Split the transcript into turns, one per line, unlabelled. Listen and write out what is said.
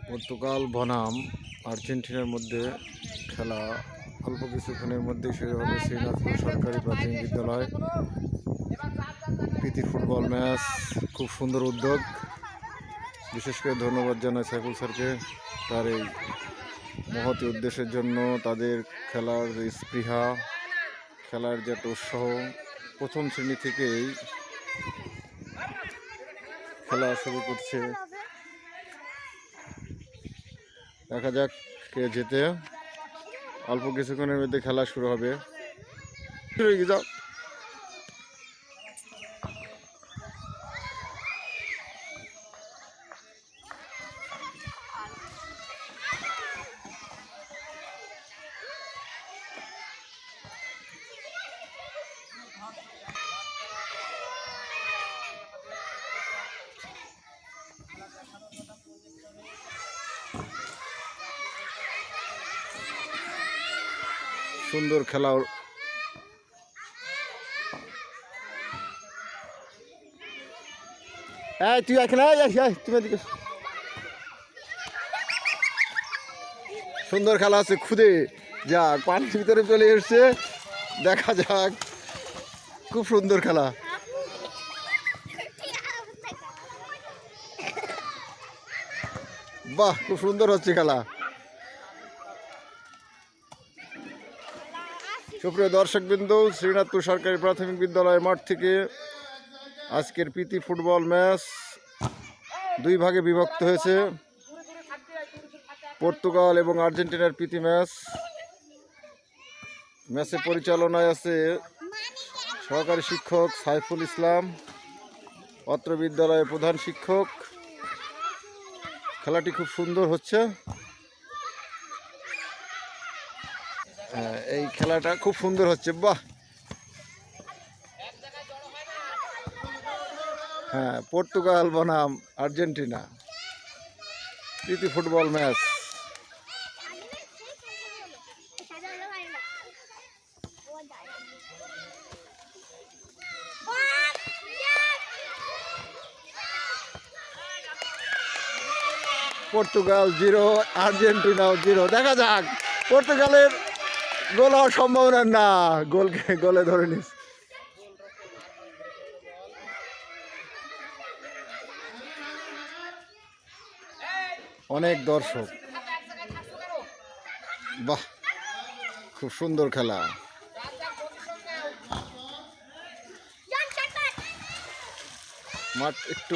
Portugal বনাম আর্জেন্টিনার মধ্যে খেলা অল্প কিছুক্ষণের মধ্যে শুরু হবে শ্রীনাথপুর সরকারি প্রাথমিক বিদ্যালয় প্রীতি ফুটবল ম্যাচ। খুব সুন্দর উদ্যোগ, বিশেষ করে ধন্যবাদ জানাই সাইফুল স্যারকে তার এই মহৎ উদ্দেশ্যের জন্য। তাদের খেলার যে স্পৃহা, খেলার যে একটা উৎসাহ, প্রথম শ্রেণী থেকেই খেলা শুরু করছে। দেখা যাক কে যেতে। অল্প কিছুক্ষণের মধ্যে খেলা শুরু হবে। যাও সুন্দর খেলা। তুই এখানে তুমি এদিকে। সুন্দর খেলা আছে, খুদে যাক পানির ভিতরে চলে এসছে। দেখা যাক, খুব সুন্দর খেলা। বাহ, খুব সুন্দর হচ্ছে খেলা। সুপ্রিয় দর্শকবৃন্দ, শ্রীনাথপুর সরকারি প্রাথমিক বিদ্যালয়ের মাঠ থেকে আজকের প্রীতি ফুটবল ম্যাচ দুই ভাগে বিভক্ত হয়েছে। পর্তুগাল এবং আর্জেন্টিনার প্রীতি ম্যাচ। ম্যাচের পরিচালনায় আছে সহকারী শিক্ষক সাইফুল ইসলাম, অত্র বিদ্যালয়ের প্রধান শিক্ষক। খেলাটি খুব সুন্দর হচ্ছে। এই খেলাটা খুব সুন্দর হচ্ছে। বাহ, হ্যাঁ, পর্তুগাল বনাম আর্জেন্টিনা প্রীতি ফুটবল ম্যাচ। পর্তুগাল 0, আর্জেন্টিনাও 0। দেখা যাক, পর্তুগালের গোল হওয়ার সম্ভাবনা না, গোলে ধরে নিস। অনেক দর্শক। বাহ, খুব সুন্দর খেলা। মাঠ একটু